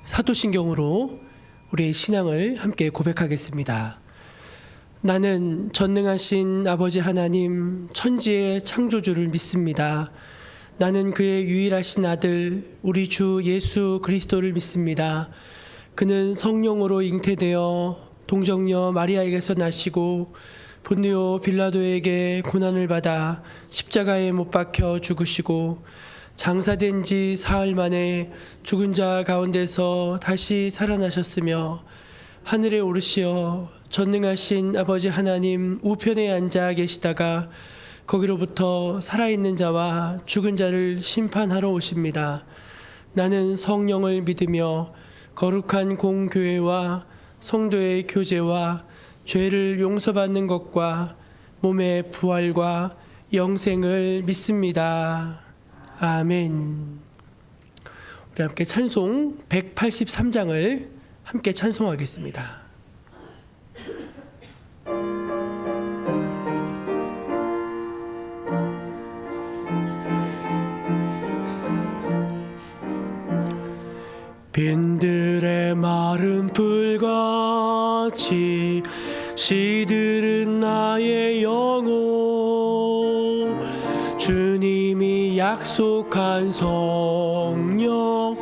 사도신경으로 우리의 신앙을 함께 고백하겠습니다. 나는 전능하신 아버지 하나님 천지의 창조주를 믿습니다. 나는 그의 유일하신 아들 우리 주 예수 그리스도를 믿습니다. 그는 성령으로 잉태되어 동정녀 마리아에게서 나시고 본디오 빌라도에게 고난을 받아 십자가에 못 박혀 죽으시고 장사된 지 사흘 만에 죽은 자 가운데서 다시 살아나셨으며 하늘에 오르시어 전능하신 아버지 하나님 우편에 앉아 계시다가 거기로부터 살아있는 자와 죽은 자를 심판하러 오십니다. 나는 성령을 믿으며 거룩한 공교회와 성도의 교제와 죄를 용서받는 것과 몸의 부활과 영생을 믿습니다. 아멘. 우리 함께 찬송 183장을 함께 찬송하겠습니다. 빈들의 마른 풀같이 시들은 나의 영혼 주님이 약속한 성령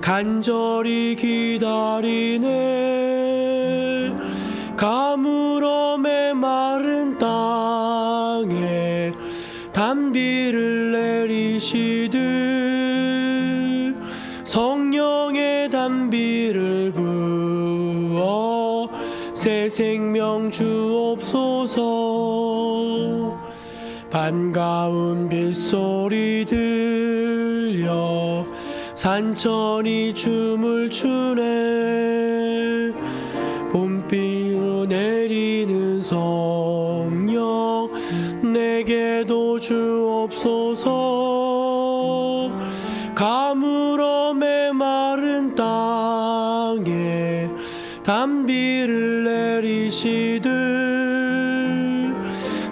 간절히 기다리네. 가물어 메마른 땅에 단비를 내리시듯 성령의 단비를 부어 새 생명 주옵소서. 반가운 빗소리 들려 산천이 춤을 추네. 봄비로 내리는 성령 내게도 주옵소서. 가물어 메마른 땅에 단비를 내리시듯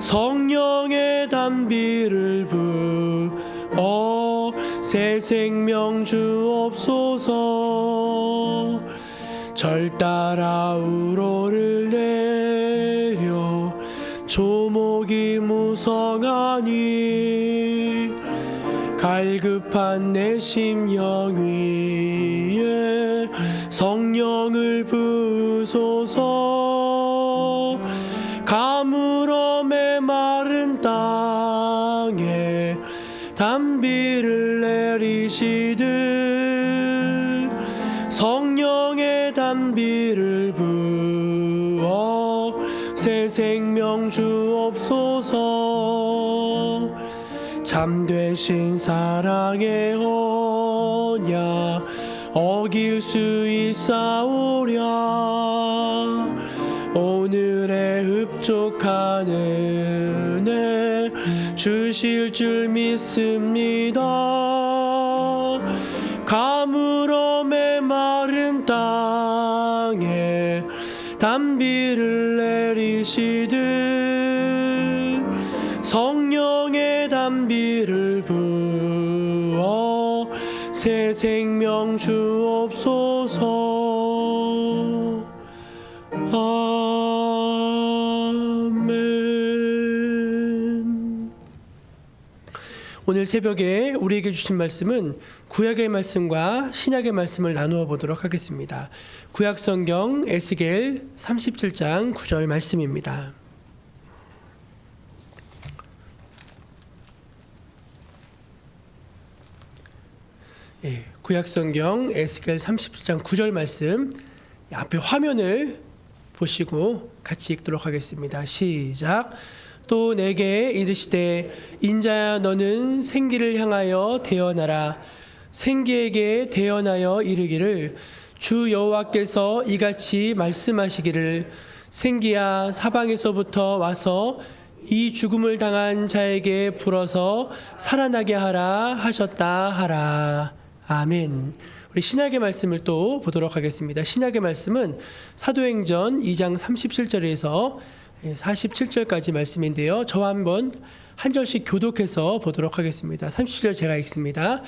성령의 단비를 부어 새 생명 주옵소서. 절 따라 우로를 내려 조목이 무성하니 갈급한 내 심령 위에 성령을 부으소서. 가물어 메마른 땅에 단비를 내리시듯 성령의 단비를 부어 새 생명 주옵소서. 참되신 사랑의 언약 어길 수 있사오랴. 오늘의 흡족한 은혜 주실 줄 믿습니다. 가물어 메마른 땅에 단비를 내리시듯 성령의 단비를 부어 새 생명 주옵소서. 아멘. 오늘 새벽에 우리에게 주신 말씀은 구약의 말씀과 신약의 말씀을 나누어 보도록 하겠습니다. 구약 성경 에스겔 37장 9절 말씀입니다. 구약 성경 에스겔 37장 9절 말씀 앞에 화면을 보시고 같이 읽도록 하겠습니다. 시작. 또 내게 이르시되 인자야 너는 생기를 향하여 대언하라. 생기에게 대언하여 이르기를 주 여호와께서 이같이 말씀하시기를 생기야 사방에서부터 와서 이 죽음을 당한 자에게 불어서 살아나게 하라 하셨다 하라. 아멘. 우리 신약의 말씀을 또 보도록 하겠습니다. 신약의 말씀은 사도행전 2장 37절에서 47절까지 말씀인데요. 저와 한번 한 절씩 교독해서 보도록 하겠습니다. 37절 제가 읽습니다.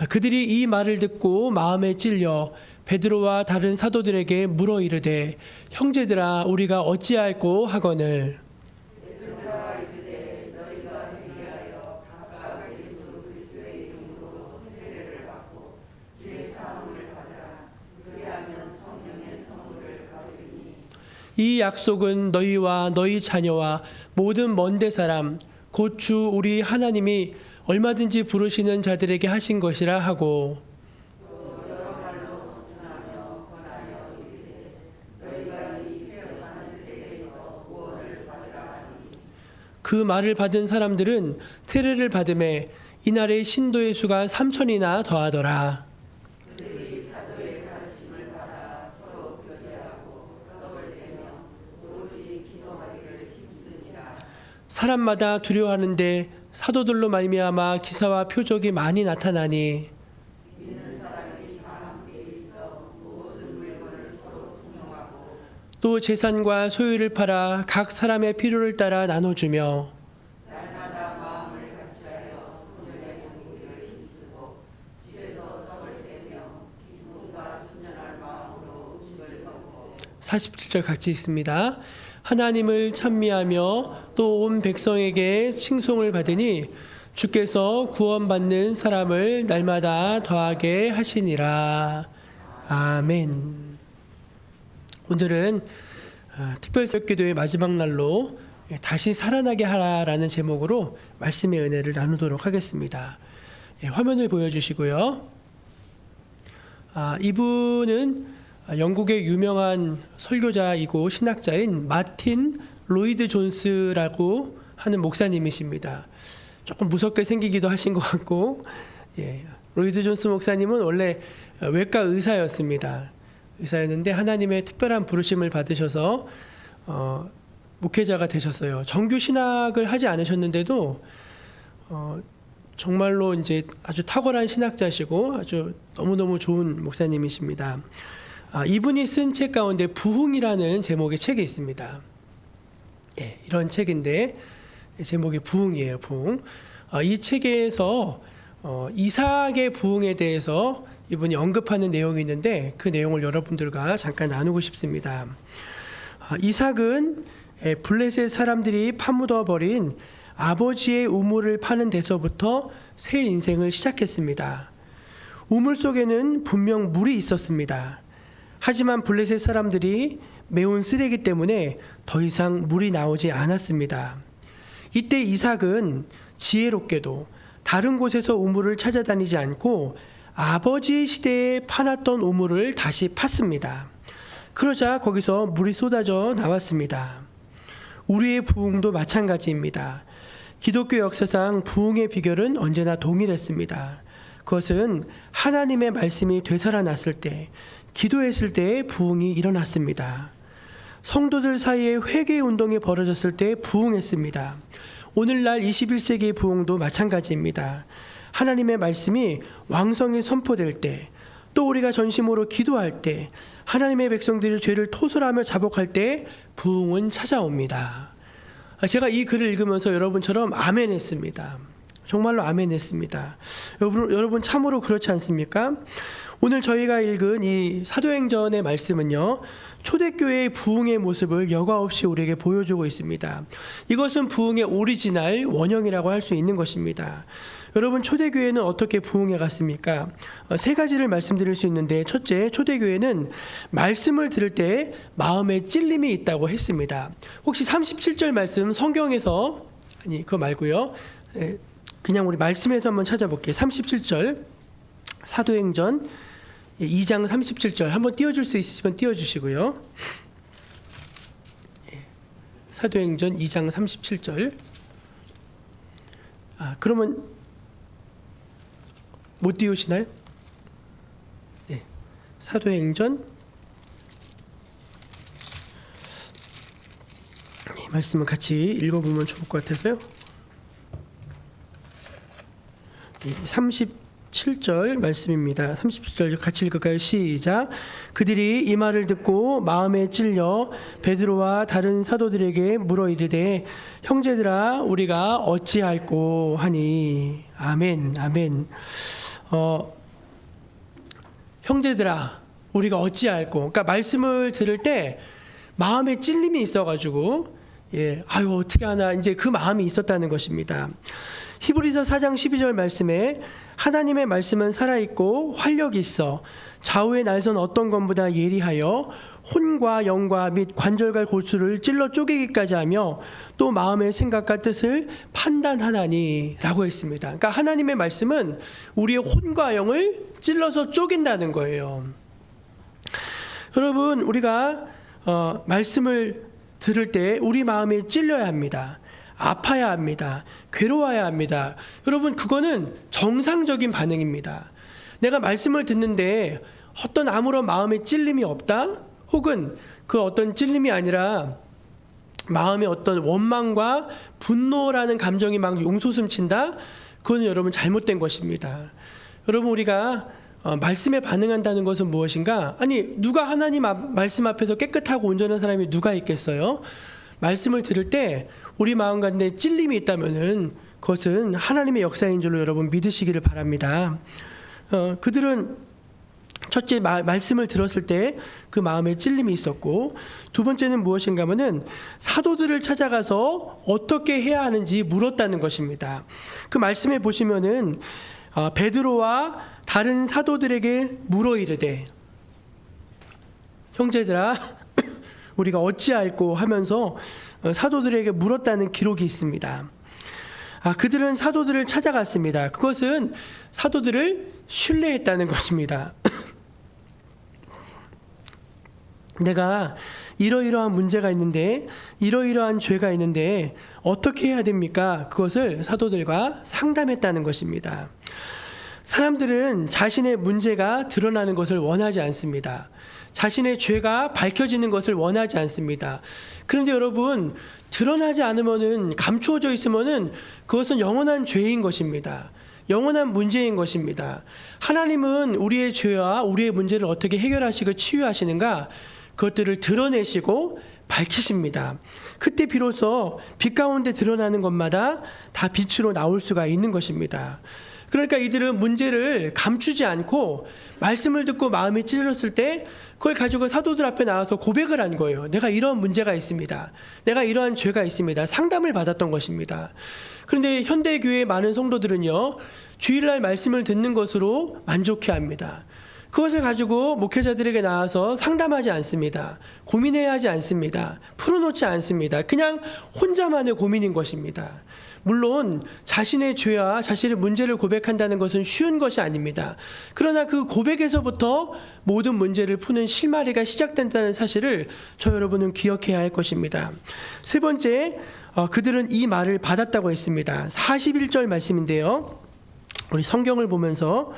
그들이 이 말을 듣고 마음에 찔려 베드로와 다른 사도들에게 물어 이르되 형제들아 우리가 어찌할꼬 하거늘. 이 약속은 너희와 너희 자녀와 모든 먼데 사람 곧 주 우리 하나님이 얼마든지 부르시는 자들에게 하신 것이라 하고, 그 말을 받은 사람들은 세례를 받음에 이날의 신도의 수가 3,000이나 더하더라. 사람마다 두려워하는데 사도들로 말미암아 기사와 표적이 많이 나타나니 또 재산과 소유를 팔아 각 사람의 필요를 따라 나눠주며 (47절) 같이 있습니다. 하나님을 찬미하며 또 온 백성에게 칭송을 받으니 주께서 구원받는 사람을 날마다 더하게 하시니라. 아멘. 오늘은 특별새벽기도의 마지막 날로 다시 살아나게 하라라는 제목으로 말씀의 은혜를 나누도록 하겠습니다. 화면을 보여주시고요. 이분은 영국의 유명한 설교자이고 신학자인 마틴 로이드 존스라고 하는 목사님이십니다. 조금 무섭게 생기기도 하신 것 같고, 로이드 존스 목사님은 원래 외과 의사였습니다. 의사였는데 하나님의 특별한 부르심을 받으셔서 목회자가 되셨어요. 정규 신학을 하지 않으셨는데도 정말로 이제 아주 탁월한 신학자시고 아주 너무너무 좋은 목사님이십니다. 이분이 쓴 책 가운데 부흥이라는 제목의 책이 있습니다. 이런 책인데 제목이 부흥이에요. 부흥. 이 책에서 이삭의 부흥에 대해서 이분이 언급하는 내용이 있는데 그 내용을 여러분들과 잠깐 나누고 싶습니다. 이삭은 블레셋 사람들이 파묻어 버린 아버지의 우물을 파는 데서부터 새 인생을 시작했습니다. 우물 속에는 분명 물이 있었습니다. 하지만 블레셋 사람들이 매운 쓰레기 때문에 더 이상 물이 나오지 않았습니다. 이때 이삭은 지혜롭게도 다른 곳에서 우물을 찾아다니지 않고 아버지 시대에 파놨던 우물을 다시 팠습니다. 그러자 거기서 물이 쏟아져 나왔습니다. 우리의 부흥도 마찬가지입니다. 기독교 역사상 부흥의 비결은 언제나 동일했습니다. 그것은 하나님의 말씀이 되살아났을 때, 기도했을 때 부흥이 일어났습니다. 성도들 사이에 회개 운동이 벌어졌을 때 부흥했습니다. 오늘날 21세기의 부흥도 마찬가지입니다. 하나님의 말씀이 왕성히 선포될 때, 또 우리가 전심으로 기도할 때, 하나님의 백성들이 죄를 토설하며 자복할 때 부흥은 찾아옵니다. 제가 이 글을 읽으면서 여러분처럼 아멘했습니다. 정말로 아멘했습니다. 여러분 참으로 그렇지 않습니까? 오늘 저희가 읽은 이 사도행전의 말씀은요, 초대교회의 부흥의 모습을 여과없이 우리에게 보여주고 있습니다. 이것은 부흥의 오리지널 원형이라고 할 수 있는 것입니다. 여러분, 초대교회는 어떻게 부흥해 갔습니까? 세 가지를 말씀드릴 수 있는데, 첫째, 초대교회는 말씀을 들을 때 마음에 찔림이 있다고 했습니다. 혹시 37절 말씀 성경에서, 아니 그거 말고요, 그냥 우리 말씀에서 한번 찾아볼게요. 37절 사도행전 2장 37절 한번 띄워줄 수 있으시면 띄워주시고요. 사도행전 2장 37절. 그러면 못 띄우시나요? 네. 사도행전 이 말씀을 같이 읽어보면 좋을 것 같아서요. 37절 말씀입니다. 37절 같이 읽을까요? 시작. 그들이 이 말을 듣고 마음에 찔려 베드로와 다른 사도들에게 물어 이르되 형제들아 우리가 어찌할꼬 하니. 아멘. 아멘. 형제들아 우리가 어찌할꼬. 그러니까 말씀을 들을 때 마음에 찔림이 있어가지고 아유 어떻게 하나 이제 그 마음이 있었다는 것입니다. 히브리서 4장 12절 말씀에 하나님의 말씀은 살아있고 활력이 있어 좌우의 날선 어떤 것보다 예리하여 혼과 영과 및 관절과 골수를 찔러 쪼개기까지 하며 또 마음의 생각과 뜻을 판단하나니 라고 했습니다. 그러니까 하나님의 말씀은 우리의 혼과 영을 찔러서 쪼갠다는 거예요. 여러분 우리가 말씀을 들을 때 우리 마음에 찔려야 합니다. 아파야 합니다. 괴로워야 합니다. 여러분 그거는 정상적인 반응입니다. 내가 말씀을 듣는데 어떤 아무런 마음에 찔림이 없다? 혹은 그 어떤 찔림이 아니라 마음에 어떤 원망과 분노라는 감정이 막 용솟음친다? 그건 여러분 잘못된 것입니다. 여러분 우리가 말씀에 반응한다는 것은 무엇인가? 아니 누가 하나님 말씀 앞에서 깨끗하고 온전한 사람이 누가 있겠어요? 말씀을 들을 때 우리 마음 가운데 찔림이 있다면은 그것은 하나님의 역사인 줄로 여러분 믿으시기를 바랍니다. 그들은 첫째 말씀을 들었을 때 그 마음에 찔림이 있었고, 두 번째는 무엇인가 하면은 사도들을 찾아가서 어떻게 해야 하는지 물었다는 것입니다. 그 말씀에 보시면은 베드로와 다른 사도들에게 물어 이르되 형제들아 우리가 어찌할꼬 하면서 사도들에게 물었다는 기록이 있습니다. 그들은 사도들을 찾아갔습니다. 그것은 사도들을 신뢰했다는 것입니다. 내가 이러이러한 문제가 있는데 이러이러한 죄가 있는데 어떻게 해야 됩니까? 그것을 사도들과 상담했다는 것입니다. 사람들은 자신의 문제가 드러나는 것을 원하지 않습니다. 자신의 죄가 밝혀지는 것을 원하지 않습니다. 그런데 여러분 드러나지 않으면은 감추어져 있으면은 그것은 영원한 죄인 것입니다. 영원한 문제인 것입니다. 하나님은 우리의 죄와 우리의 문제를 어떻게 해결하시고 치유하시는가? 그것들을 드러내시고 밝히십니다. 그때 비로소 빛 가운데 드러나는 것마다 다 빛으로 나올 수가 있는 것입니다. 그러니까 이들은 문제를 감추지 않고 말씀을 듣고 마음이 찔렸을 때 그걸 가지고 사도들 앞에 나와서 고백을 한 거예요. 내가 이런 문제가 있습니다. 내가 이러한 죄가 있습니다. 상담을 받았던 것입니다. 그런데 현대교회의 많은 성도들은요, 주일날 말씀을 듣는 것으로 만족해합니다. 그것을 가지고 목회자들에게 나와서 상담하지 않습니다. 고민해야 하지 않습니다. 풀어놓지 않습니다. 그냥 혼자만의 고민인 것입니다. 물론 자신의 죄와 자신의 문제를 고백한다는 것은 쉬운 것이 아닙니다. 그러나 그 고백에서부터 모든 문제를 푸는 실마리가 시작된다는 사실을 저 여러분은 기억해야 할 것입니다. 세 번째, 그들은 이 말을 받았다고 했습니다. 41절 말씀인데요. 우리 성경을 보면서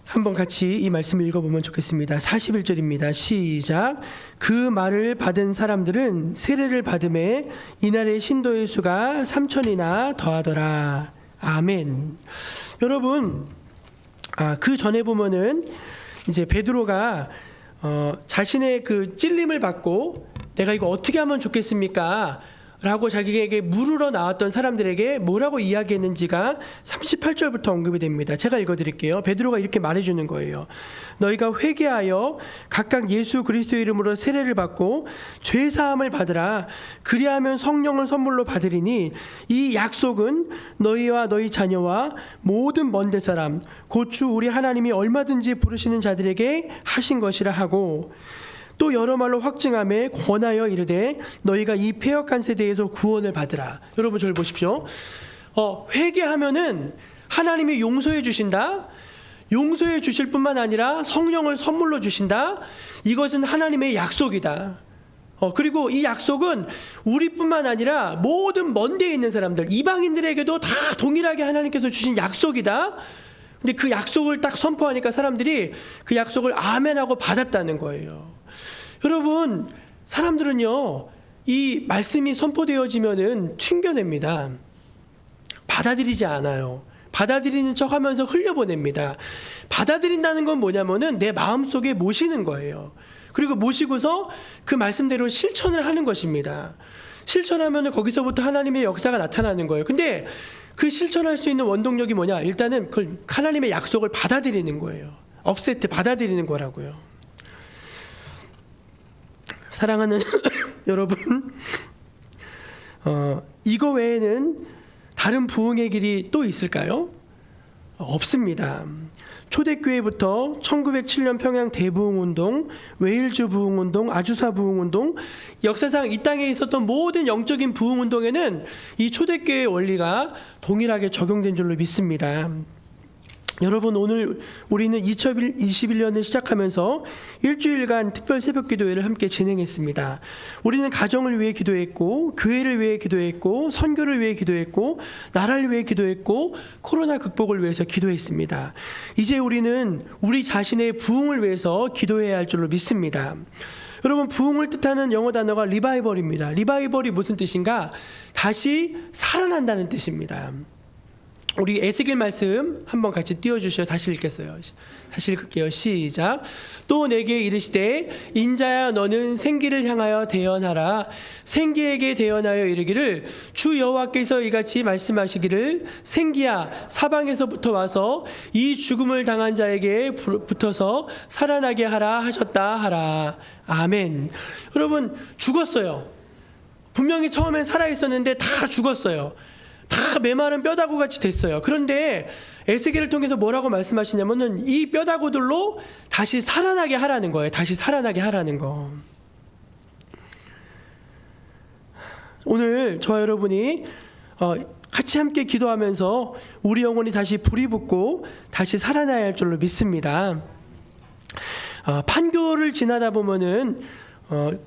한번 같이 이 말씀을 읽어보면 좋겠습니다. 41절입니다. 시작. 그 말을 받은 사람들은 세례를 받음에 이날의 신도의 수가 3,000이나 더하더라. 아멘. 여러분, 그 전에 보면은 이제 베드로가 자신의 그 찔림을 받고 내가 이거 어떻게 하면 좋겠습니까? 라고 자기에게 물으러 나왔던 사람들에게 뭐라고 이야기했는지가 38절부터 언급이 됩니다. 제가 읽어드릴게요. 베드로가 이렇게 말해주는 거예요. 너희가 회개하여 각각 예수 그리스도의 이름으로 세례를 받고 죄사함을 받으라. 그리하면 성령을 선물로 받으리니 이 약속은 너희와 너희 자녀와 모든 먼데 사람 곧 주 우리 하나님이 얼마든지 부르시는 자들에게 하신 것이라 하고, 또 여러 말로 확증함에 권하여 이르되 너희가 이 패역한 세대에서 구원을 받으라. 여러분 저를 보십시오. 회개하면은 하나님이 용서해 주신다. 용서해 주실 뿐만 아니라 성령을 선물로 주신다. 이것은 하나님의 약속이다. 그리고 이 약속은 우리뿐만 아니라 모든 먼 데에 있는 사람들, 이방인들에게도 다 동일하게 하나님께서 주신 약속이다. 근데 그 약속을 딱 선포하니까 사람들이 그 약속을 아멘하고 받았다는 거예요. 여러분, 사람들은요, 이 말씀이 선포되어지면은 튕겨냅니다. 받아들이지 않아요. 받아들이는 척 하면서 흘려보냅니다. 받아들인다는 건 뭐냐면은 내 마음속에 모시는 거예요. 그리고 모시고서 그 말씀대로 실천을 하는 것입니다. 실천하면은 거기서부터 하나님의 역사가 나타나는 거예요. 근데 그 실천할 수 있는 원동력이 뭐냐? 일단은 그 하나님의 약속을 받아들이는 거예요. 업세트 받아들이는 거라고요. 사랑하는 여러분, 이거 외에는 다른 부흥의 길이 또 있을까요? 없습니다. 초대교회부터 1907년 평양 대부흥운동, 웨일즈 부흥운동, 아주사 부흥운동, 역사상 이 땅에 있었던 모든 영적인 부흥운동에는 이 초대교회의 원리가 동일하게 적용된 줄로 믿습니다. 여러분, 오늘 우리는 2021년을 시작하면서 일주일간 특별 새벽 기도회를 함께 진행했습니다. 우리는 가정을 위해 기도했고, 교회를 위해 기도했고, 선교를 위해 기도했고, 나라를 위해 기도했고, 코로나 극복을 위해서 기도했습니다. 이제 우리는 우리 자신의 부흥을 위해서 기도해야 할 줄로 믿습니다. 여러분, 부흥을 뜻하는 영어 단어가 리바이벌입니다. 리바이벌이 무슨 뜻인가? 다시 살아난다는 뜻입니다. 우리 에스겔 말씀 한번 같이 띄워주시죠. 다시 읽겠어요. 다시 읽을게요. 시작. 또 내게 이르시되 인자야 너는 생기를 향하여 대언하라. 생기에게 대언하여 이르기를 주 여호와께서 이같이 말씀하시기를 생기야 사방에서부터 와서 이 죽음을 당한 자에게 붙어서 살아나게 하라 하셨다 하라. 아멘. 여러분, 죽었어요. 분명히 처음엔 살아있었는데 다 죽었어요. 다 메마른 뼈다구 같이 됐어요. 그런데 에스겔을 통해서 뭐라고 말씀하시냐면은 이 뼈다구들로 다시 살아나게 하라는 거예요. 다시 살아나게 하라는 거. 오늘 저와 여러분이 같이 함께 기도하면서 우리 영혼이 다시 불이 붙고 다시 살아나야 할 줄로 믿습니다. 판교를 지나다 보면은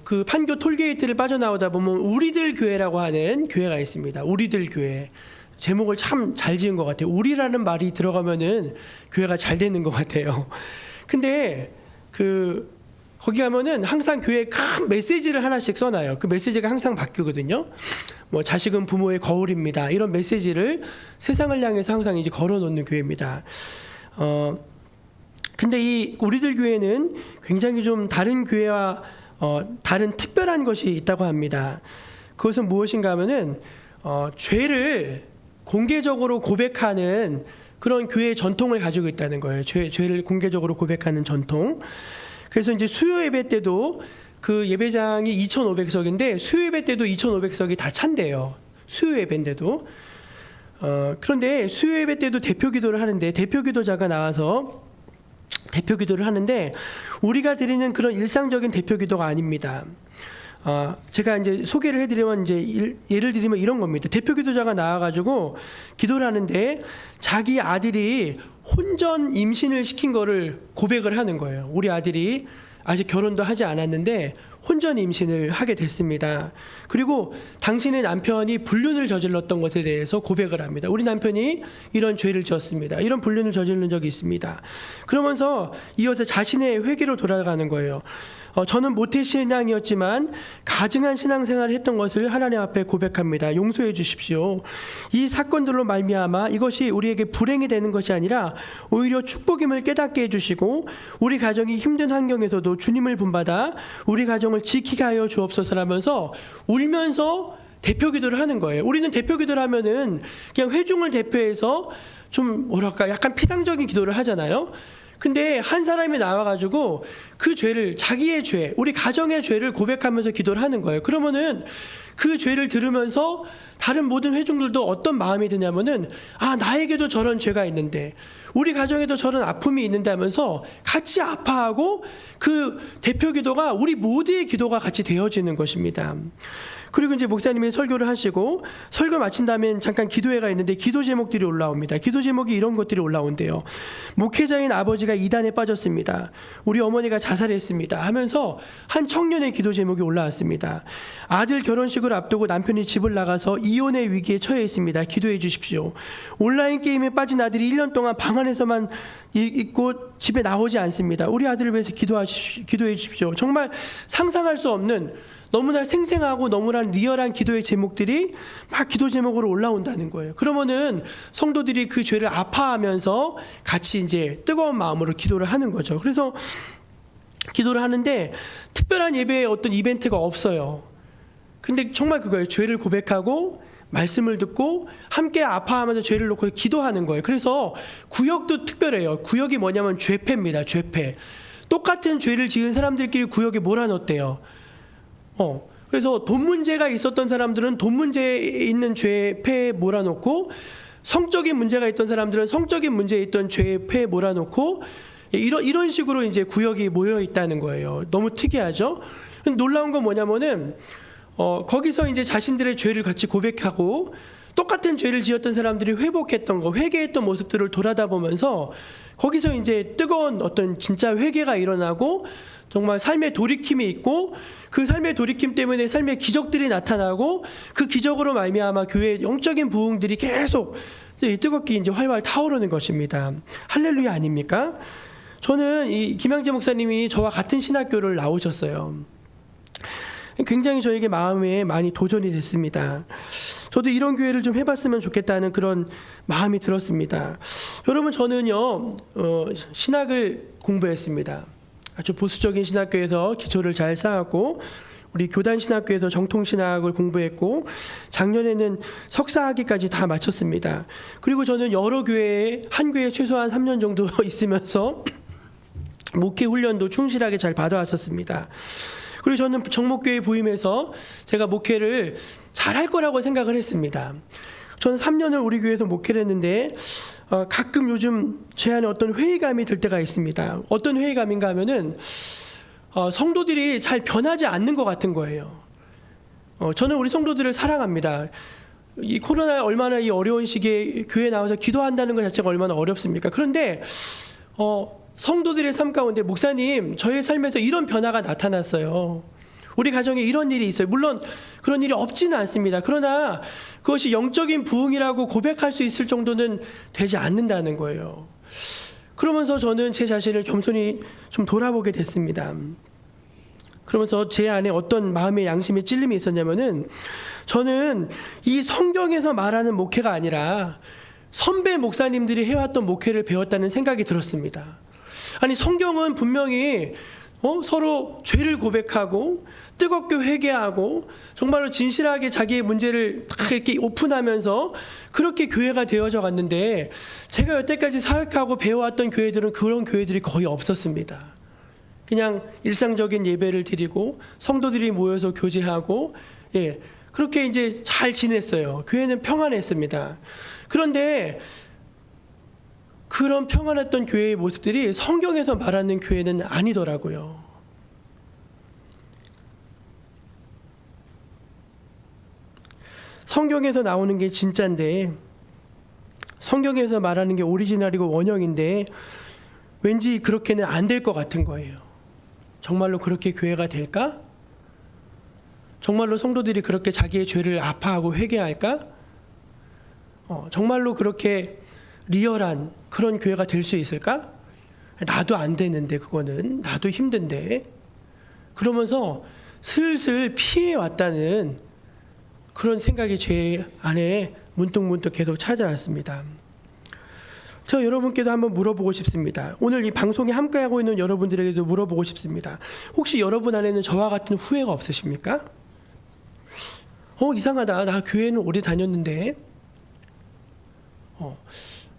그 판교 톨게이트를 빠져나오다 보면 우리들 교회라고 하는 교회가 있습니다. 우리들 교회. 제목을 참 잘 지은 것 같아요. 우리라는 말이 들어가면은 교회가 잘 되는 것 같아요. 근데 거기 가면은 항상 교회에 큰 메시지를 하나씩 써놔요. 그 메시지가 항상 바뀌거든요. 뭐 자식은 부모의 거울입니다. 이런 메시지를 세상을 향해서 항상 이제 걸어놓는 교회입니다. 근데 이 우리들 교회는 굉장히 좀 다른 교회와 다른 특별한 것이 있다고 합니다. 그것은 무엇인가 하면은 죄를 공개적으로 고백하는 그런 교회의 전통을 가지고 있다는 거예요. 죄를 공개적으로 고백하는 전통. 그래서 이제 수요 예배 때도 그 예배장이 2,500석인데 수요 예배 때도 2,500석이 다 찬대요. 수요 예배인데도. 그런데 수요 예배 때도 대표 기도를 하는데 대표 기도자가 나와서 대표 기도를 하는데 우리가 드리는 그런 일상적인 대표 기도가 아닙니다. 제가 이제 소개를 해드리면 이제 예를 들면 이런 겁니다. 대표 기도자가 나와가지고 기도를 하는데 자기 아들이 혼전 임신을 시킨 거를 고백을 하는 거예요. 우리 아들이 아직 결혼도 하지 않았는데 혼전 임신을 하게 됐습니다. 그리고 당신의 남편이 불륜을 저질렀던 것에 대해서 고백을 합니다. 우리 남편이 이런 죄를 지었습니다. 이런 불륜을 저지른 적이 있습니다. 그러면서 이어서 자신의 회개로 돌아가는 거예요. 저는 모태신앙이었지만 가증한 신앙생활을 했던 것을 하나님 앞에 고백합니다. 용서해 주십시오. 이 사건들로 말미암아 이것이 우리에게 불행이 되는 것이 아니라 오히려 축복임을 깨닫게 해주시고 우리 가정이 힘든 환경에서도 주님을 본받아 우리 가정을 지키게 하여 주옵소서라면서 울면서 대표 기도를 하는 거예요. 우리는 대표 기도를 하면은 그냥 회중을 대표해서 좀 뭐랄까 약간 피상적인 기도를 하잖아요. 근데 한 사람이 나와가지고 그 죄를 자기의 죄, 우리 가정의 죄를 고백하면서 기도를 하는 거예요. 그러면은 그 죄를 들으면서 다른 모든 회중들도 어떤 마음이 드냐면은 나에게도 저런 죄가 있는데 우리 가정에도 저런 아픔이 있는데 하면서 같이 아파하고 그 대표 기도가 우리 모두의 기도가 같이 되어지는 것입니다. 그리고 이제 목사님이 설교를 하시고 설교 마친 다음엔 잠깐 기도회가 있는데 기도 제목들이 올라옵니다. 기도 제목이 이런 것들이 올라온대요. 목회자인 아버지가 이단에 빠졌습니다. 우리 어머니가 자살했습니다 하면서 한 청년의 기도 제목이 올라왔습니다. 아들 결혼식을 앞두고 남편이 집을 나가서 이혼의 위기에 처해 있습니다. 기도해 주십시오. 온라인 게임에 빠진 아들이 1년 동안 방 안에서만 있고 집에 나오지 않습니다. 우리 아들을 위해서 기도해 주십시오. 정말 상상할 수 없는 너무나 생생하고 너무나 리얼한 기도의 제목들이 막 기도 제목으로 올라온다는 거예요. 그러면은 성도들이 그 죄를 아파하면서 같이 이제 뜨거운 마음으로 기도를 하는 거죠. 그래서 기도를 하는데 특별한 예배에 어떤 이벤트가 없어요. 근데 정말 그거예요. 죄를 고백하고 말씀을 듣고 함께 아파하면서 죄를 놓고 기도하는 거예요. 그래서 구역도 특별해요. 구역이 뭐냐면 죄패입니다. 죄패. 똑같은 죄를 지은 사람들끼리 구역에 몰아넣었대요. 그래서 돈 문제가 있었던 사람들은 돈 문제에 있는 죄패에 몰아넣고, 성적인 문제가 있던 사람들은 성적인 문제에 있던 죄패에 몰아넣고, 이런 식으로 이제 구역이 모여 있다는 거예요. 너무 특이하죠? 놀라운 건 뭐냐면은 거기서 이제 자신들의 죄를 같이 고백하고 똑같은 죄를 지었던 사람들이 회복했던 거, 회개했던 모습들을 돌아다 보면서 거기서 이제 뜨거운 어떤 진짜 회개가 일어나고 정말 삶의 돌이킴이 있고, 그 삶의 돌이킴 때문에 삶의 기적들이 나타나고, 그 기적으로 말미암아 교회의 영적인 부흥들이 계속 뜨겁게 이제 활활 타오르는 것입니다. 할렐루야 아닙니까? 저는 이 김양재 목사님이 저와 같은 신학교를 나오셨어요. 굉장히 저에게 마음에 많이 도전이 됐습니다. 저도 이런 교회를 좀 해봤으면 좋겠다는 그런 마음이 들었습니다. 여러분, 저는요 신학을 공부했습니다. 아주 보수적인 신학교에서 기초를 잘 쌓았고, 우리 교단 신학교에서 정통 신학을 공부했고, 작년에는 석사학위까지 다 마쳤습니다. 그리고 저는 여러 교회에, 한 교회에 최소한 3년 정도 있으면서 목회 훈련도 충실하게 잘 받아왔었습니다. 그리고 저는 정목교회 부임해서 제가 목회를 잘할 거라고 생각을 했습니다. 저는 3년을 우리 교회에서 목회를 했는데 가끔 요즘 제 안에 어떤 회의감이 들 때가 있습니다. 어떤 회의감인가 하면은 성도들이 잘 변하지 않는 것 같은 거예요. 저는 우리 성도들을 사랑합니다. 이 코로나 얼마나 이 어려운 시기에 교회에 나와서 기도한다는 것 자체가 얼마나 어렵습니까? 그런데 성도들의 삶 가운데, 목사님, 저의 삶에서 이런 변화가 나타났어요. 우리 가정에 이런 일이 있어요. 물론 그런 일이 없지는 않습니다. 그러나 그것이 영적인 부흥이라고 고백할 수 있을 정도는 되지 않는다는 거예요. 그러면서 저는 제 자신을 겸손히 좀 돌아보게 됐습니다. 그러면서 제 안에 어떤 마음의 양심의 찔림이 있었냐면은, 저는 이 성경에서 말하는 목회가 아니라 선배 목사님들이 해왔던 목회를 배웠다는 생각이 들었습니다. 아니, 성경은 분명히 서로 죄를 고백하고 뜨겁게 회개하고 정말로 진실하게 자기의 문제를 딱 이렇게 오픈하면서 그렇게 교회가 되어져 갔는데, 제가 여태까지 사역하고 배워왔던 교회들은 그런 교회들이 거의 없었습니다. 그냥 일상적인 예배를 드리고 성도들이 모여서 교제하고, 그렇게 이제 잘 지냈어요. 교회는 평안했습니다. 그런데 그런 평안했던 교회의 모습들이 성경에서 말하는 교회는 아니더라고요. 성경에서 나오는 게 진짜인데, 성경에서 말하는 게 오리지널이고 원형인데 왠지 그렇게는 안 될 것 같은 거예요. 정말로 그렇게 교회가 될까? 정말로 성도들이 그렇게 자기의 죄를 아파하고 회개할까? 정말로 그렇게 리얼한 그런 교회가 될 수 있을까? 나도 안 되는데, 그거는 나도 힘든데. 그러면서 슬슬 피해 왔다는 그런 생각이 제 안에 문득문득 계속 찾아왔습니다. 저 여러분께도 한번 물어보고 싶습니다. 오늘 이 방송에 함께하고 있는 여러분들에게도 물어보고 싶습니다. 혹시 여러분 안에는 저와 같은 후회가 없으십니까? 이상하다. 나 교회는 오래 다녔는데,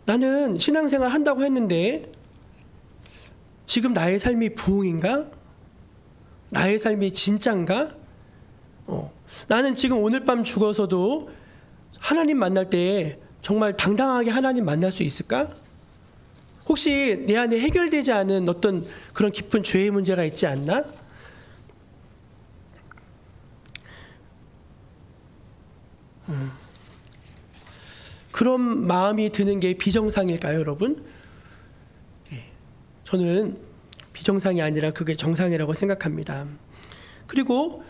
나는 신앙생활 한다고 했는데 지금 나의 삶이 부흥인가? 나의 삶이 진짠가? 나는 지금 오늘 밤 죽어서도 하나님 만날 때 정말 당당하게 하나님 만날 수 있을까? 혹시 내 안에 해결되지 않은 어떤 그런 깊은 죄의 문제가 있지 않나? 그런 마음이 드는 게 비정상일까요, 여러분? 저는 비정상이 아니라 그게 정상이라고 생각합니다. 그리고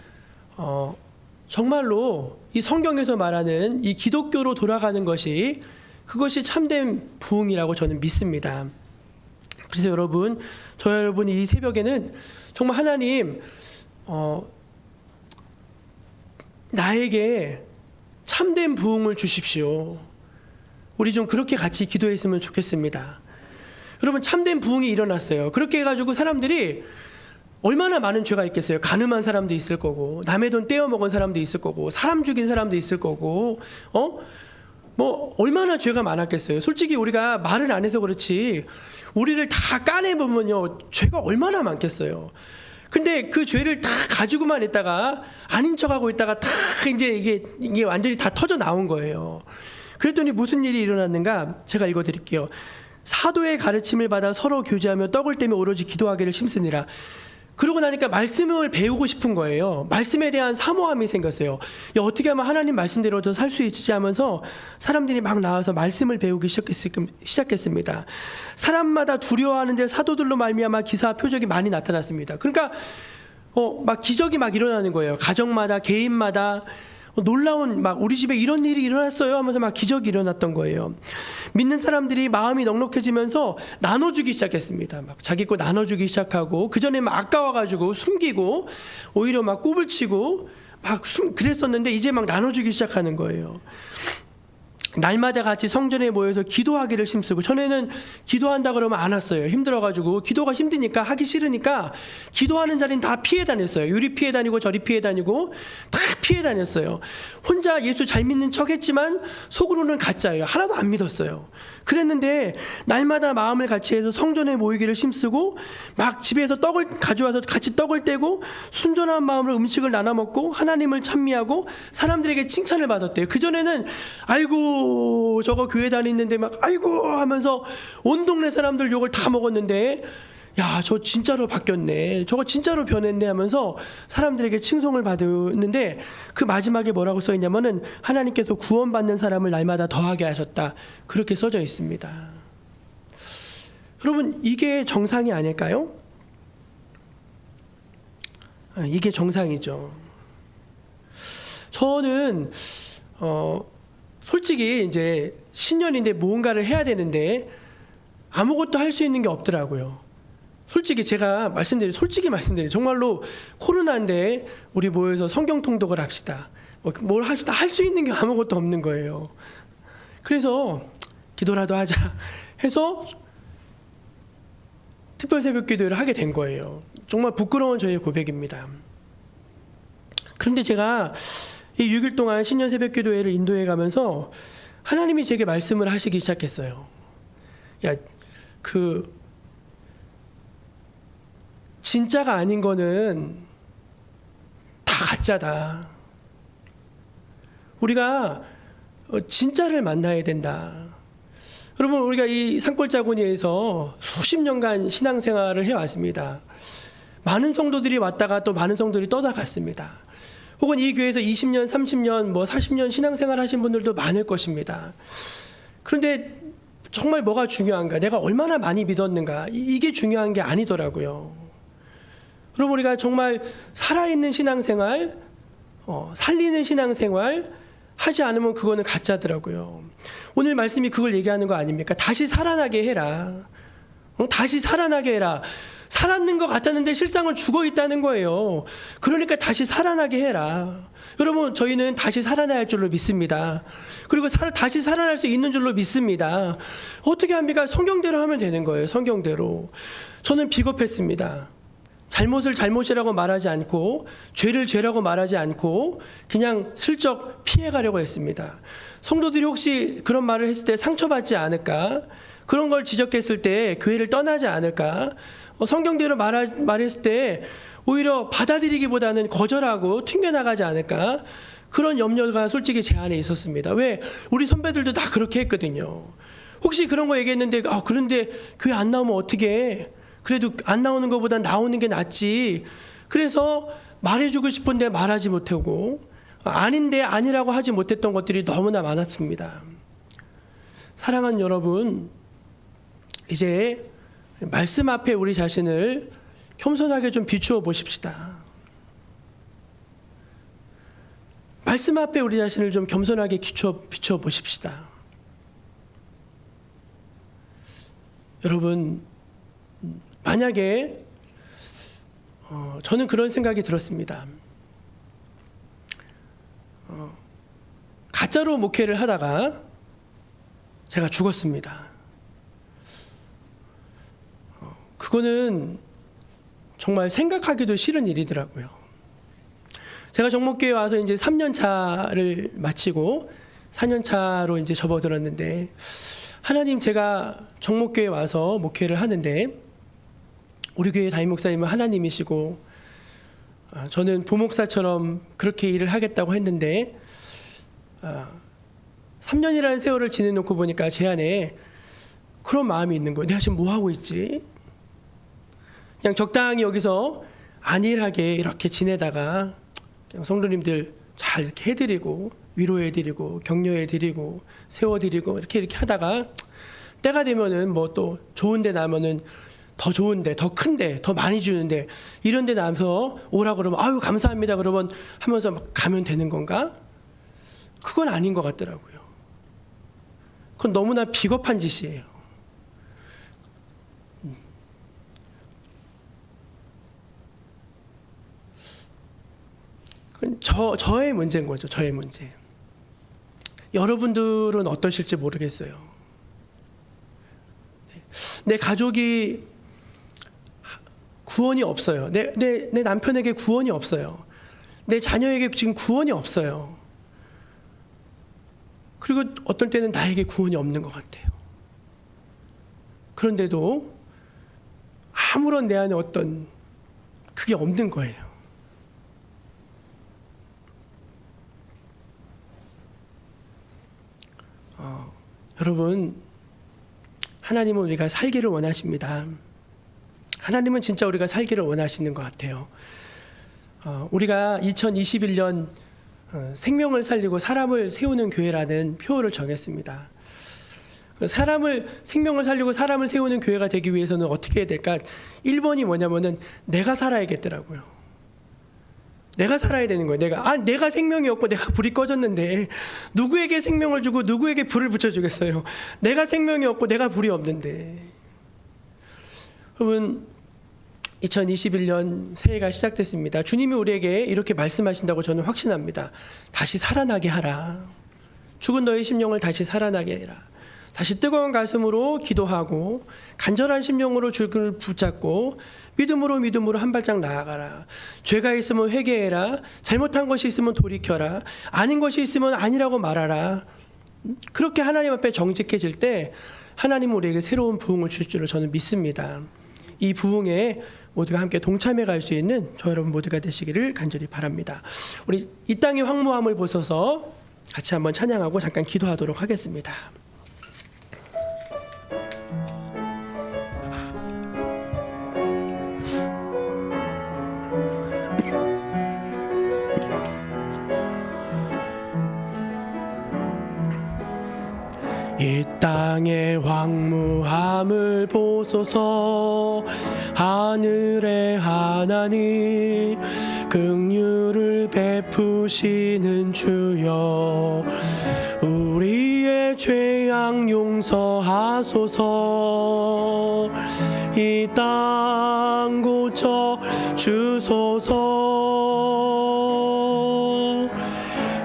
정말로 이 성경에서 말하는 이 기독교로 돌아가는 것이, 그것이 참된 부흥이라고 저는 믿습니다. 그래서 여러분, 여러분이 이 새벽에는 정말 하나님 나에게 참된 부흥을 주십시오. 우리 좀 그렇게 같이 기도했으면 좋겠습니다. 여러분, 참된 부흥이 일어났어요. 그렇게 해가지고 사람들이 얼마나 많은 죄가 있겠어요. 가늠한 사람도 있을 거고, 남의 돈 떼어먹은 사람도 있을 거고, 사람 죽인 사람도 있을 거고, 뭐 얼마나 죄가 많았겠어요. 솔직히 우리가 말을 안 해서 그렇지 우리를 다 까내보면요 죄가 얼마나 많겠어요. 근데 그 죄를 다 가지고만 있다가 아닌 척하고 있다가 다 이제 이게 완전히 다 터져 나온 거예요. 그랬더니 무슨 일이 일어났는가 제가 읽어드릴게요. 사도의 가르침을 받아 서로 교제하며 떡을 떼며 오로지 기도하기를 힘쓰니라. 그러고 나니까 말씀을 배우고 싶은 거예요. 말씀에 대한 사모함이 생겼어요. 야, 어떻게 하면 하나님 말씀대로 더 살 수 있지 하면서 사람들이 막 나와서 말씀을 배우기 시작했습니다. 사람마다 두려워하는데 사도들로 말미암아 기사와 표적이 많이 나타났습니다. 그러니까 막 기적이 막 일어나는 거예요. 가정마다 개인마다 놀라운 막 우리 집에 이런 일이 일어났어요 하면서 막 기적이 일어났던 거예요. 믿는 사람들이 마음이 넉넉해지면서 나눠주기 시작했습니다. 막 자기 거 나눠주기 시작하고 그 전에 막 아까워가지고 숨기고 오히려 막 꼽을치고 막 그랬었는데 이제 막 나눠주기 시작하는 거예요. 날마다 같이 성전에 모여서 기도하기를 힘쓰고 전에는 기도한다 그러면 안 왔어요. 힘들어가지고 기도가 힘드니까 하기 싫으니까 기도하는 자리는 다 피해 다녔어요. 이리 피해 다니고 저리 피해 다니고 다 피해 다녔어요. 혼자 예수 잘 믿는 척 했지만 속으로는 가짜예요. 하나도 안 믿었어요. 그랬는데 날마다 마음을 같이 해서 성전에 모이기를 힘쓰고 막 집에서 떡을 가져와서 같이 떡을 떼고 순전한 마음으로 음식을 나눠 먹고 하나님을 찬미하고 사람들에게 칭찬을 받았대요. 그전에는 아이고 저거 교회 다니는데 막 아이고 하면서 온 동네 사람들 욕을 다 먹었는데 야, 저 진짜로 바뀌었네. 저거 진짜로 변했네 하면서 사람들에게 칭송을 받았는데 그 마지막에 뭐라고 써 있냐면은 하나님께서 구원받는 사람을 날마다 더하게 하셨다. 그렇게 써져 있습니다. 여러분, 이게 정상이 아닐까요? 이게 정상이죠. 저는 솔직히 이제 신년인데 뭔가를 해야 되는데 아무것도 할 수 있는 게 없더라고요. 솔직히 제가 솔직히 말씀드려요. 정말로 코로나인데 우리 모여서 성경 통독을 합시다. 뭘 합시다. 할 수 있는 게 아무것도 없는 거예요. 그래서 기도라도 하자 해서 특별 새벽 기도를 하게 된 거예요. 정말 부끄러운 저의 고백입니다. 그런데 제가 이 6일 동안 신년 새벽 기도회를 인도해 가면서 하나님이 제게 말씀을 하시기 시작했어요. 야, 진짜가 아닌 거는 다 가짜다. 우리가 진짜를 만나야 된다. 여러분, 우리가 이 산골짜구니에서 수십 년간 신앙생활을 해왔습니다. 많은 성도들이 왔다가 또 많은 성도들이 떠나갔습니다. 혹은 이 교회에서 20년, 30년, 40년 신앙생활 하신 분들도 많을 것입니다. 그런데 정말 뭐가 중요한가? 내가 얼마나 많이 믿었는가? 이게 중요한 게 아니더라고요. 여러분, 우리가 정말 살아있는 신앙생활, 살리는 신앙생활 하지 않으면 그거는 가짜더라고요. 오늘 말씀이 그걸 얘기하는 거 아닙니까? 다시 살아나게 해라. 다시 살아나게 해라. 살았는 것 같았는데 실상은 죽어 있다는 거예요. 그러니까 다시 살아나게 해라. 여러분, 저희는 다시 살아나야 할 줄로 믿습니다. 그리고 다시 살아날 수 있는 줄로 믿습니다. 어떻게 합니까? 성경대로 하면 되는 거예요. 성경대로. 저는 비겁했습니다. 잘못을 잘못이라고 말하지 않고 죄를 죄라고 말하지 않고 그냥 슬쩍 피해가려고 했습니다. 성도들이 혹시 그런 말을 했을 때 상처받지 않을까? 그런 걸 지적했을 때 교회를 떠나지 않을까? 성경대로 말했을 때 오히려 받아들이기보다는 거절하고 튕겨나가지 않을까? 그런 염려가 솔직히 제 안에 있었습니다. 왜? 우리 선배들도 다 그렇게 했거든요. 혹시 그런 거 얘기했는데 그런데 교회 안 나오면 어떻게 해? 그래도 안 나오는 것보다 나오는 게 낫지. 그래서 말해주고 싶은데 말하지 못하고 아닌데 아니라고 하지 못했던 것들이 너무나 많았습니다. 사랑하는 여러분, 이제 말씀 앞에 우리 자신을 겸손하게 좀 비추어 보십시다. 말씀 앞에 우리 자신을 좀 겸손하게 비추어 보십시다. 여러분, 만약에 저는 그런 생각이 들었습니다. 가짜로 목회를 하다가 제가 죽었습니다. 그거는 정말 생각하기도 싫은 일이더라고요. 제가 정목교회 와서 이제 3년 차를 마치고 4년 차로 이제 접어들었는데, 하나님, 제가 정목교회 와서 목회를 하는데 우리 교회 담임 목사님은 하나님이시고 저는 부목사처럼 그렇게 일을 하겠다고 했는데 3년이라는 세월을 지내놓고 보니까 제 안에 그런 마음이 있는 거예요. 내가 지금 뭐 하고 있지? 그냥 적당히 여기서 안일하게 이렇게 지내다가 그냥 성도님들 잘 이렇게 해드리고 위로해드리고 격려해드리고 세워드리고 이렇게 하다가 때가 되면은 뭐 또 좋은데 나면은 더 좋은데, 더 큰데, 더 많이 주는데 이런 데 나서 오라 그러면 아유 감사합니다 그러면 하면서 막 가면 되는 건가? 그건 아닌 것 같더라고요. 그건 너무나 비겁한 짓이에요. 그건 저의 문제인 거죠. 저의 문제. 여러분들은 어떠실지 모르겠어요. 내 가족이 구원이 없어요. 내 남편에게 구원이 없어요. 내 자녀에게 지금 구원이 없어요. 그리고 어떨 때는 나에게 구원이 없는 것 같아요. 그런데도 아무런 내 안에 어떤 그게 없는 거예요. 여러분, 하나님은 우리가 살기를 원하십니다. 하나님은 진짜 우리가 살기를 원하시는 것 같아요. 우리가 2021년 생명을 살리고 사람을 세우는 교회라는 표어를 정했습니다. 생명을 살리고 사람을 세우는 교회가 되기 위해서는 어떻게 해야 될까? 1번이 뭐냐면은 내가 살아야겠더라고요. 내가 살아야 되는 거예요. 내가 생명이 없고 내가 불이 꺼졌는데 누구에게 생명을 주고 누구에게 불을 붙여주겠어요. 내가 생명이 없고 내가 불이 없는데. 여러분, 2021년 새해가 시작됐습니다. 주님이 우리에게 이렇게 말씀하신다고 저는 확신합니다. 다시 살아나게 하라. 죽은 너의 심령을 다시 살아나게 해라. 다시 뜨거운 가슴으로 기도하고 간절한 심령으로 주를 붙잡고 믿음으로 한 발짝 나아가라. 죄가 있으면 회개해라. 잘못한 것이 있으면 돌이켜라. 아닌 것이 있으면 아니라고 말하라. 그렇게 하나님 앞에 정직해질 때 하나님은 우리에게 새로운 부흥을 줄 줄을 저는 믿습니다. 이 부흥에 모두가 함께 동참해 갈 수 있는 저 여러분 모두가 되시기를 간절히 바랍니다. 우리 이 땅의 황무함을 보셔서 같이 한번 찬양하고 잠깐 기도하도록 하겠습니다. 이 땅의 황무함을 보소서. 하늘의 하나님 긍휼을 베푸시는 주여, 우리의 죄악 용서하소서. 이 땅 고쳐 주소서.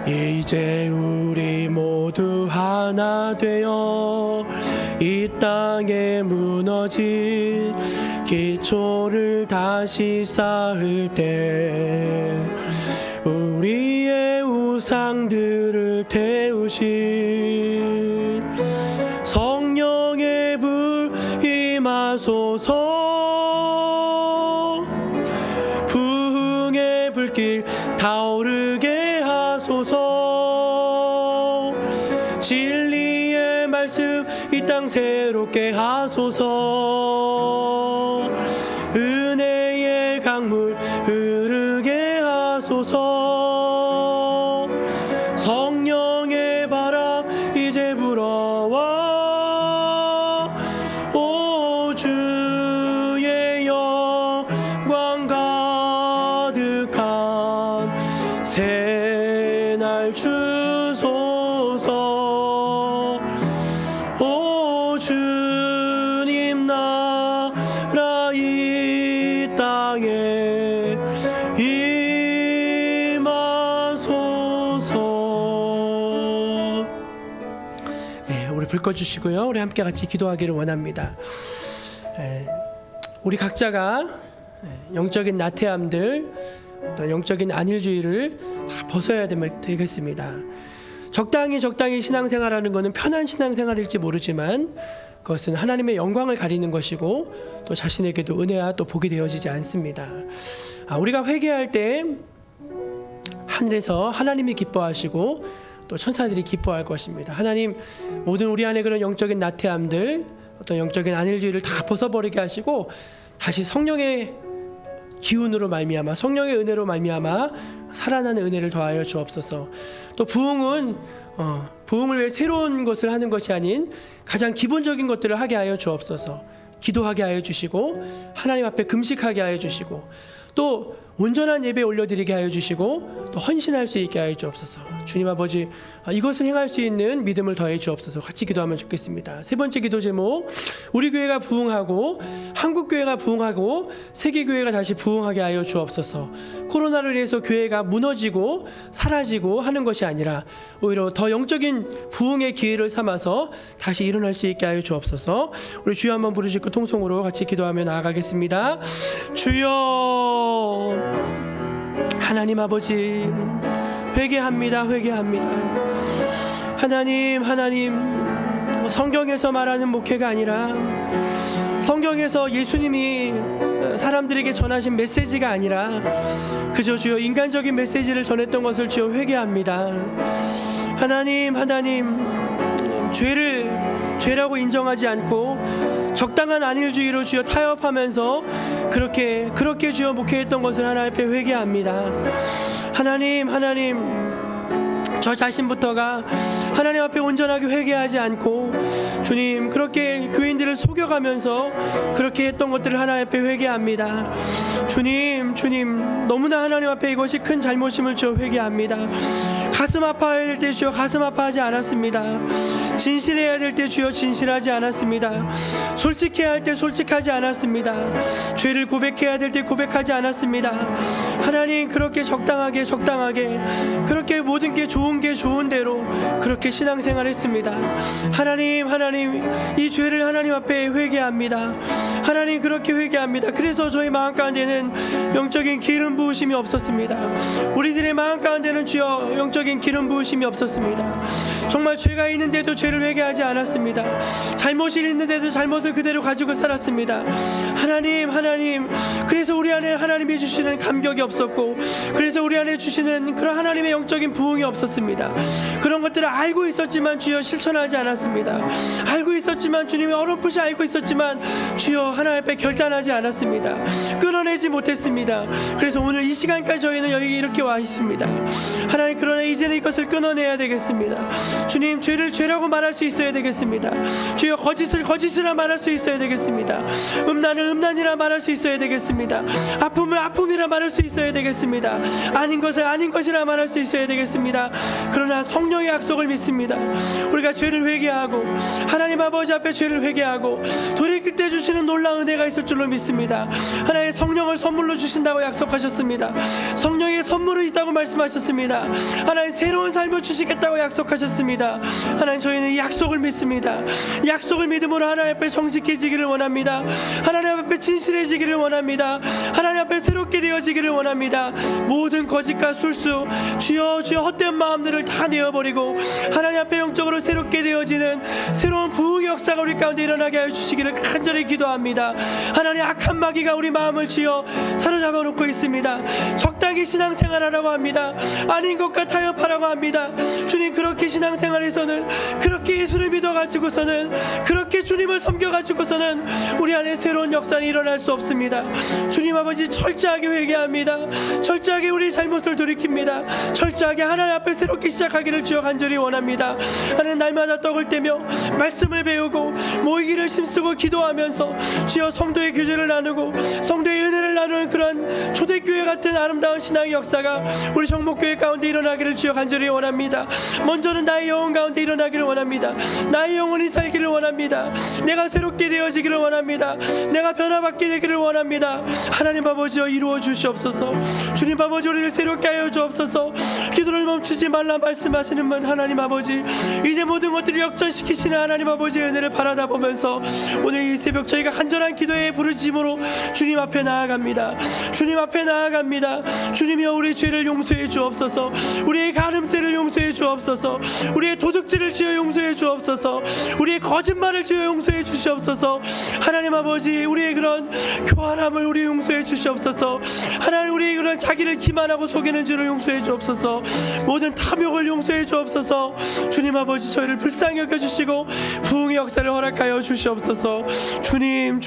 이제 우리 모두 하나 되어 이 땅에 무너진 기초를 다시 쌓을 때 우리의 우상들을 태우신 성령의 불 임하소서. 부흥의 불길 타오르게 하소서. 진리의 말씀 이 땅 새롭게 하소서. 은혜의 강물 흐르게 하소서. 성령의 바람 이제 불어와. 오 주의 영광 가득한 새날 주소서. 오 주님 나라 이 땅에 임하소서. 우리 불 꺼주시고요. 우리 함께 같이 기도하기를 원합니다. 우리 각자가 영적인 나태함들, 어떤 영적인 안일주의를 다 벗어야 되겠습니다. 적당히 신앙생활하는 것은 편한 신앙생활일지 모르지만 그것은 하나님의 영광을 가리는 것이고 또 자신에게도 은혜와 또 복이 되어지지 않습니다. 우리가 회개할 때 하늘에서 하나님이 기뻐하시고 또 천사들이 기뻐할 것입니다. 하나님 모든 우리 안에 그런 영적인 나태함들, 어떤 영적인 안일주의를 다 벗어버리게 하시고 다시 성령의 기운으로 말미암아, 성령의 은혜로 말미암아 살아나는 은혜를 더하여 주옵소서. 또 부흥은 부흥을 위해 새로운 것을 하는 것이 아닌 가장 기본적인 것들을 하게 하여 주옵소서. 기도하게 하여 주시고 하나님 앞에 금식하게 하여 주시고 또 온전한 예배 올려드리게 하여 주시고 또 헌신할 수 있게 하여 주옵소서. 주님 아버지, 이것을 행할 수 있는 믿음을 더해 주옵소서. 같이 기도하면 좋겠습니다. 세 번째 기도 제목, 우리 교회가 부흥하고 한국 교회가 부흥하고 세계 교회가 다시 부흥하게 하여 주옵소서. 코로나로 인해서 교회가 무너지고 사라지고 하는 것이 아니라 오히려 더 영적인 부흥의 기회를 삼아서 다시 일어날 수 있게 하여 주옵소서. 우리 주여 한번 부르짖고 통성으로 같이 기도하며 나아가겠습니다. 주여, 하나님 아버지, 회개합니다. 하나님, 성경에서 말하는 목회가 아니라 성경에서 예수님이 사람들에게 전하신 메시지가 아니라 그저 주여 인간적인 메시지를 전했던 것을 주여 회개합니다. 하나님, 죄라고 인정하지 않고 적당한 안일주의로 주여 타협하면서 그렇게 주여 목회했던 것을 하나님 앞에 회개합니다. 하나님, 저 자신부터가 하나님 앞에 온전하게 회개하지 않고 주님 그렇게 교인들을 속여가면서 그렇게 했던 것들을 하나님 앞에 회개합니다. 주님 너무나 하나님 앞에 이것이 큰 잘못임을 주여 회개합니다. 가슴 아파해야 될 때 주여 가슴 아파하지 않았습니다. 진실해야 될 때 주여 진실하지 않았습니다. 솔직해야 할 때 솔직하지 않았습니다. 죄를 고백해야 될 때 고백하지 않았습니다. 하나님 그렇게 적당하게 그렇게 모든 게 좋은 게 좋은 대로 그렇게 신앙생활했습니다. 하나님 이 죄를 하나님 앞에 회개합니다. 하나님 그렇게 회개합니다. 그래서 저희 마음 가운데는 영적인 기름 부으심이 없었습니다. 우리들의 마음 가운데는 주여 영적인 기름 부으심이 없었습니다. 정말 죄가 있는데도 죄를 회개하지 않았습니다. 잘못이 있는데도 잘못을 그대로 가지고 살았습니다. 하나님 그래서 우리 안에 하나님이 주시는 감격이 없었고 그래서 우리 안에 주시는 그런 하나님의 영적인 부흥이 없었습니다. 그런 것들을 알고 있었지만 주여 실천하지 않았습니다. 알고 있었지만 주님의 어렴풋이 알고 있었지만 주여 하나님 앞에 결단하지 않았습니다. 끊어내지 못했습니다. 그래서 오늘 이 시간까지 저희는 여기 이렇게 와 있습니다. 하나님 그러나 이제는 이것을 끊어내야 되겠습니다. 주님 죄를 죄라고 말할 수 있어야 되겠습니다. 주여 거짓을 거짓이라 말할 수 있어야 되겠습니다. 음란을 음란이라 말할 수 있어야 되겠습니다. 아픔을 아픔이라 말할 수 있어야 되겠습니다. 아닌 것을 아닌 것이라 말할 수 있어야 되겠습니다. 그러나 성령의 약속을 믿습니다. 우리가 죄를 회개하고 하나님 아버지 앞에 죄를 회개하고 돌이킬 때 주시는 놀라운 은혜가 있을 줄로 믿습니다. 하나님의 성령을 선물로 주신다고 약속하셨습니다. 성령의 선물이 있다고 말씀하셨습니다. 하나님 새로운 삶을 주시겠다고 약속하셨습니다. 하나님 저희는 이 약속을 믿습니다. 약속을 믿음으로 하나님 앞에 정직해지기를 원합니다. 하나님 앞에 진실해지기를 원합니다. 하나님 앞에 새롭게 되어지기를 원합니다. 모든 거짓과 술수 주여 헛된 마음들을 다 내어버리고 하나님 앞에 영적으로 새롭게 되어지는 새로운 부흥의 역사가 우리 가운데 일어나게 하여 주시기를 간절히 기도합니다. 하나님 악한 마귀가 우리 마음을 주여 사로잡아 놓고 있습니다. 적당히 신앙생활하라고 합니다. 아닌 것과 타협하라고 합니다. 주님 그렇게 신앙생활에서는 그렇게 예수를 믿어가지고서는 그렇게 주님을 섬겨가지고서는 우리 안에 새로운 역사는 일어날 수 없습니다. 주님 아버지 철저하게 회개합니다. 철저하게 우리 잘못을 돌이킵니다. 철저하게 하나님 앞에 새롭게 시작하기를 주여 간절히 원합니다. 하나님 날마다 떡을 떼며 말씀을 배우고 모이기를 힘쓰고 기도하면서 주여 성도의 교제를 나누고 성도의 은혜를 나누는 그런 초대교회 같은 아름다운 신앙의 역사가 우리 정목교회 가운데 일어나기를 주여 간절히 원합니다. 먼저는 나의 영혼 가운데 일어나기를 원합니다. 나의 영혼이 살기를 원합니다. 내가 새롭게 되어지기를 원합니다. 내가 변화받게 되기를 원합니다. 하나님 아버지여 이루어 주시옵소서. 주님 아버지 우리를 새롭게 하여 주옵소서. 기도를 멈추지 말라 말씀하시는 분 하나님 아버지 이제 모든 것들을 역전시키시는 하나님 하나님 아버지의 은혜를 바라다 보면서 오늘 이 새벽 저희가 간절한 기도의 부르짖음으로 주님 앞에 나아갑니다. 주님 앞에 나아갑니다. 주님이여 우리 죄를 용서해 주옵소서. 우리의 가늠죄를 용서해 주옵소서. 우리의 도둑질을 지어 용서해 주옵소서. 우리의 거짓말을 지어 용서해 주시옵소서. 하나님 아버지 우리의 그런 교활함을 우리 용서해 주시옵소서. 하나님 우리의 그런 자기를 기만하고 속이는 죄를 용서해 주옵소서. 모든 탐욕을 용서해 주옵소서. 주님 아버지 저희를 불쌍히 여겨주시고 부흥의 역사를 허락하여 주시옵소서. 주님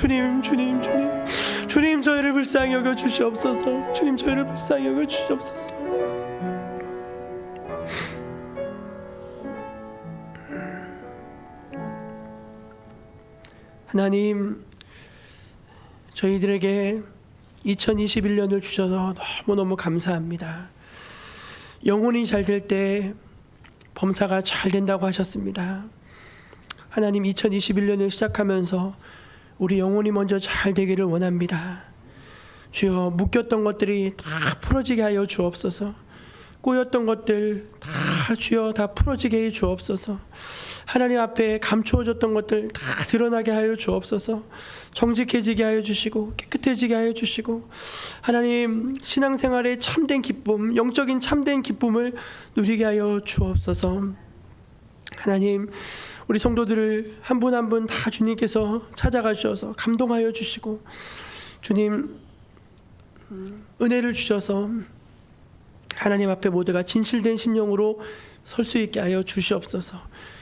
저희를 불쌍히 여겨주시옵소서. 주님 저희를 불쌍히 여겨주시옵소서. 하나님 저희들에게 2021년을 주셔서 너무너무 감사합니다. 영혼이 잘 될 때 범사가 잘 된다고 하셨습니다. 하나님 2021년을 시작하면서 우리 영혼이 먼저 잘 되기를 원합니다. 주여 묶였던 것들이 다 풀어지게 하여 주옵소서. 꼬였던 것들 다 주여 다 풀어지게 해 주옵소서. 하나님 앞에 감추어졌던 것들 다 드러나게 하여 주옵소서. 정직해지게 하여 주시고 깨끗해지게 하여 주시고 하나님 신앙생활의 참된 기쁨, 영적인 참된 기쁨을 누리게 하여 주옵소서. 하나님 우리 성도들을 한 분 한 분 다 주님께서 찾아가 주셔서 감동하여 주시고 주님 은혜를 주셔서 하나님 앞에 모두가 진실된 심령으로 설 수 있게 하여 주시옵소서.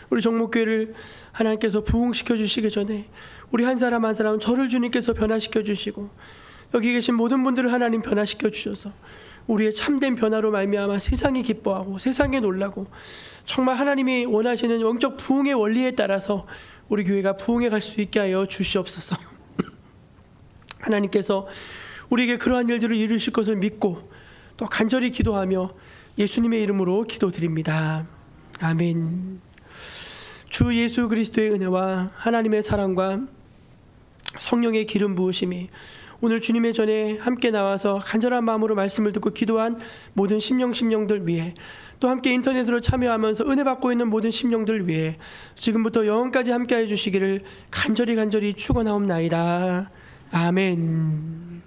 우리 정목교회를 하나님께서 부흥시켜 주시기 전에 우리 한 사람 한 사람 저를 주님께서 변화시켜 주시고 여기 계신 모든 분들을 하나님 변화시켜 주셔서 우리의 참된 변화로 말미암아 세상이 기뻐하고 세상에 놀라고 정말 하나님이 원하시는 영적 부흥의 원리에 따라서 우리 교회가 부흥해 갈 수 있게 하여 주시옵소서. 하나님께서 우리에게 그러한 일들을 이루실 것을 믿고 또 간절히 기도하며 예수님의 이름으로 기도드립니다. 아멘. 주 예수 그리스도의 은혜와 하나님의 사랑과 성령의 기름 부으심이 오늘 주님의 전에 함께 나와서 간절한 마음으로 말씀을 듣고 기도한 모든 심령들 위해 또 함께 인터넷으로 참여하면서 은혜 받고 있는 모든 심령들 위해 지금부터 영원까지 함께 해주시기를 간절히 축원하옵나이다. 아멘.